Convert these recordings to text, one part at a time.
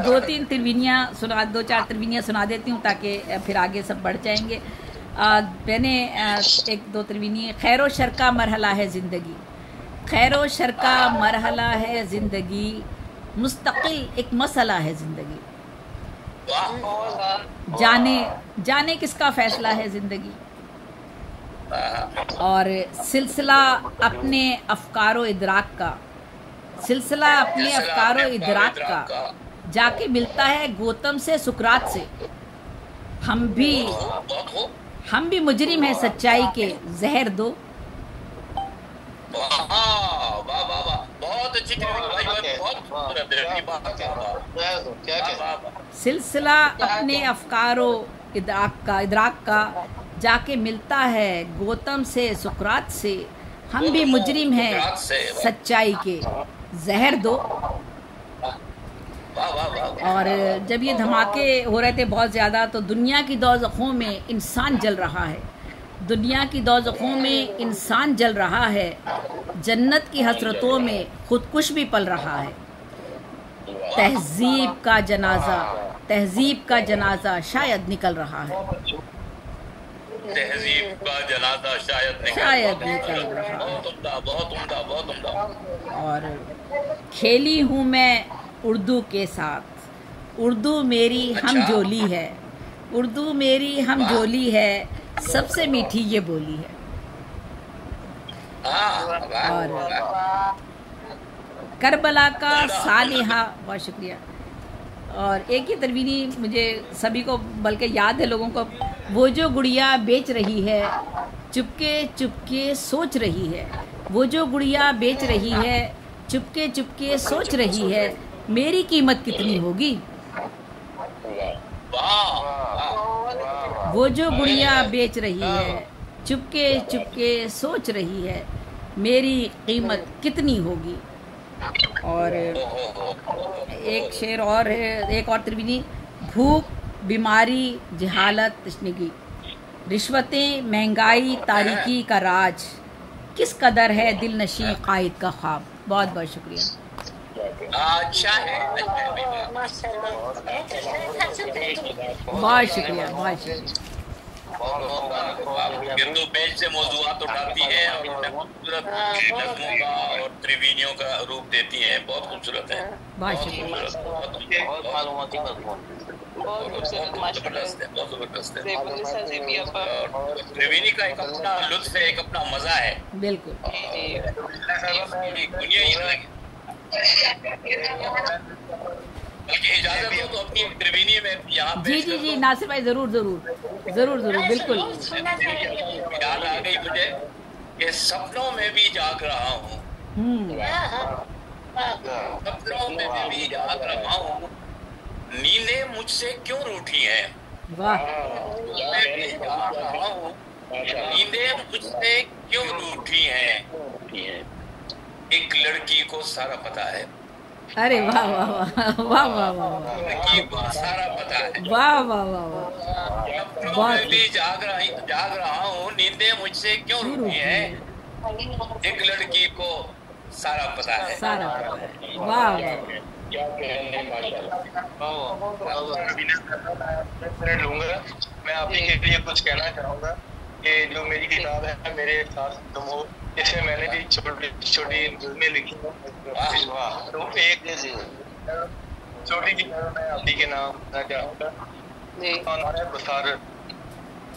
दो तीन तिरवीनियाँ सुना, दो चार तिरवीनियाँ सुना देती हूँ ताकि फिर आगे सब बढ़ जाएंगे। मैंने एक दो तिरवीनी, खैरो शर का मरहला है ज़िंदगी, खैरो शर का मरहला है ज़िंदगी, मुस्तकिल एक मसला है ज़िंदगी, जाने जाने किसका फ़ैसला है ज़िंदगी, और सिलसिला अपने अफ़कारो इदराक का, सिलसिला अपने अफ़कारो इदराक का जाके मिलता है गौतम से सुकरात से, हम भी मुजरिम हैं सच्चाई के, जहर दो। बहुत अच्छी, सिलसिला अपने अफकारो इदराक का जाके मिलता है गौतम से सुकरात से, हम भी मुजरिम हैं सच्चाई के, जहर दो। और जब ये धमाके हो रहे थे बहुत ज़्यादा, तो दुनिया की दोज़खों में इंसान जल रहा है, दुनिया की दोज़खों में इंसान जल रहा है, जन्नत की हसरतों में खुदकुश भी पल रहा है। तहजीब का जनाजा शायद निकल रहा है, तहजीब का जनाजा शायद निकल रहा है। बहुत उम्दा। और खेली हूँ मैं उर्दू के साथ, उर्दू मेरी हमजोली है, उर्दू मेरी हमजोली है, सबसे मीठी ये बोली है। और करबला का सालिहा, बहुत शुक्रिया। और एक ही तरवीनी मुझे सभी को बल्कि याद है लोगों को, वो जो गुड़िया बेच रही है चुपके चुपके सोच रही है, वो जो गुड़िया बेच रही है चुपके चुपके सोच रही है, मेरी कीमत कितनी होगी। वो जो गुड़िया बेच रही है चुपके चुपके सोच रही है, मेरी कीमत कितनी होगी। और एक शेर और है, एक और त्रिवेणी, भूख बीमारी जहालत तशनगी, रिश्वतें महंगाई तारीकी का राज, किस कदर है दिल नशी कायद का ख्वाब। बहुत बहुत शुक्रिया। अच्छा है, बहुत शुक्रिया, बहुत शुक्रिया। हिंदू पेज से मौजूआत उठाती है और खूबसूरत नज़्मों का और त्रिवेणियों का रूप देती है, बहुत खूबसूरत है, बहुत शुक्रिया। त्रिवेणी का एक अपना लुत्फ है, एक अपना मजा है। बिल्कुल इजाजत हो तो अपनी त्रिवेणी में यहाँ जी नासिर भाई, जरूर बिल्कुल। याद आ गई मुझे कि सपनों में भी जाग रहा हूँ, सपनों में भी जाग रहा हूँ, नींदें मुझसे क्यों रूठी हैं। वाह। मैं भी जाग रहा हूँ, नींदें मुझसे क्यों रूठी हैं, एक लड़की को सारा पता है। अरे वाह वाह वाह वाह वाह वाह, लड़की को सारा पता है। वाह वाह वाह वाह, मैं भी जाग रहा हूँ, नींदें मुझसे क्यों रूठी हैं, एक लड़की को सारा पता है। सारा पता है। वाह वाह, क्या कहने, लूंगा मैं आप ही के लिए कुछ कहना चाहूँगा कि जो मेरी किताब है मेरे साथ तुम हो, इसमें मैंने भी छोटी छोटी नज़में लिखी हैं। तो एक छोटी सी मैं आप ही के नाम कहना चाहूँगा, बसारत,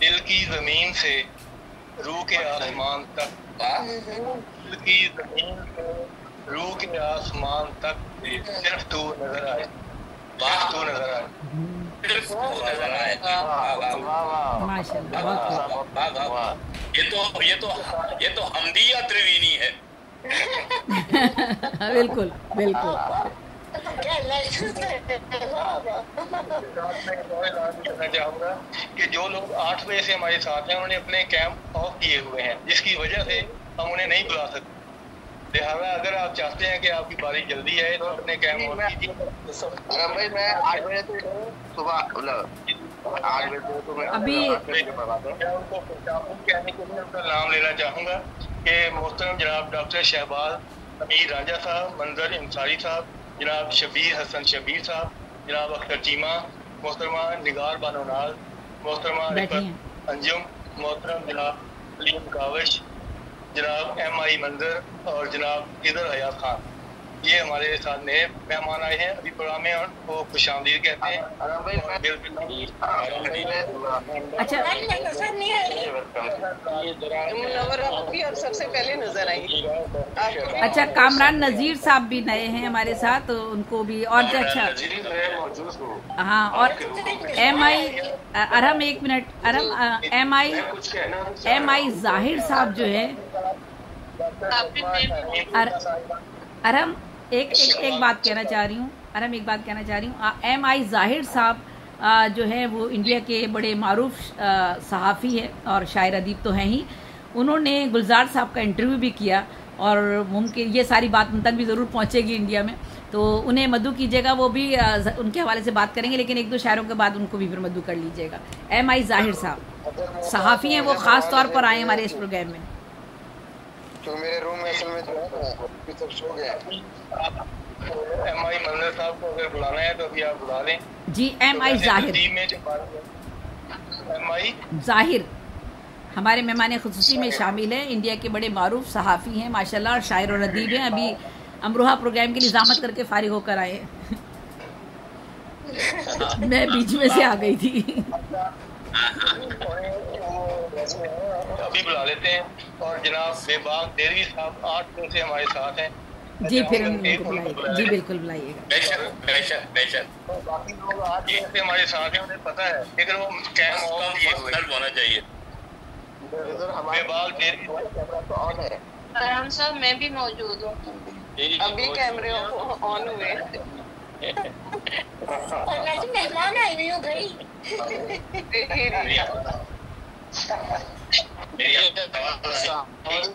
दिल की ज़मीन से रूह के आसमान तक, दिल की ज़मीन से रूह के आसमान तक, सिर्फ तू नजर आए, सिर्फ तू नजर आए, सिर्फ तू नजर आए। माशाल्लाह। ये तो हमदिया त्रिवेणी है। बिल्कुल बिल्कुल। कहना चाहूँगा कि जो लोग 8 बजे से हमारे साथ हैं उन्होंने अपने कैंप ऑफ किए हुए हैं, जिसकी वजह से हम उन्हें नहीं बुला सकते। लिहाजा अगर आप चाहते हैं कि आपकी बारी जल्दी है तो अपने कैंप ऑफ कीजिए। भाई मैं 8 बजे से सुबह 8 बजे तो मैं अभी उनको कहने के लिए उनका नाम लेना चाहूँगा कि मोहतरम जनाब डॉक्टर शहबाज अमीर राजा साहब, मंजर इंसारी साहब, जनाब शबीर हसन शबीर साहब, जनाब अख्तर चीमा, मोहतरमा निगार बानोनाल, मोहतरमा अंजुम, मोहतरम जनाब अलीम कावश, जनाब MI मंजर और जनाब इधर हयात खान, ये हमारे साथ नए मेहमान आए हैं अभी प्रोग्राम में और वो खुशामदीद कहते हैं। अच्छा और सबसे पहले नजर आई। अच्छा, कामरान नजीर साहब भी नए हैं हमारे साथ, तो उनको भी और अच्छा हाँ, और MI अरहम, एक मिनट अरहम, MI जाहिर साहब जो है, अरहम एक बात कहना चाह रही हूँ, MI जाहिर साहब जो है वो इंडिया के बड़े मारूफ सहाफ़ी है और शायर अदीब तो हैं ही। उन्होंने गुलजार साहब का इंटरव्यू भी किया और मुमकिन ये सारी बात उन तक भी ज़रूर पहुँचेगी इंडिया में, तो उन्हें मद्दू कीजिएगा, वो भी उनके हवाले से बात करेंगे, लेकिन एक दो शायरों के बाद उनको भी फिर मद्दू कर लीजिएगा। MI जाहिर साहब सहाफ़ी हैं, वो ख़ास तौर पर आए हमारे इस प्रोग्राम में। तो मेरे रूम में असल में जो है ना सब सो गए। MI मंजर साहब को अगर बुलाना है तो अभी आप बुला लें जी। MI जाहिर, MI जाहिर हमारे मेहमान खुसूसी में शामिल है, इंडिया के बड़े मारूफ सहाफ़ी हैं माशाल्लाह और शायर और अदीब हैं। अभी अमरोहा प्रोग्राम की निज़ामत करके फारिग होकर आए हैं। मैं बीच में से आ गई थी। अभी बुला लेते हैं। और जनाब बेबाक देरवी साहब 8 दिन से हमारे साथ हैं। जी, फिर हम उनको बुलाएंगे। जी बिल्कुल बुलाइएगा। बाकी लोग 8 दिन से हमारे साथ हैं, उन्हें पता है, लेकिन वो कैम होना चाहिए। बेबाक देरवी ऑन है। आराम साहब मैं भी मौजूद हूँ, अभी कैमरे ऑन हुए। मेहमान आई हुई हो भाई। मेरी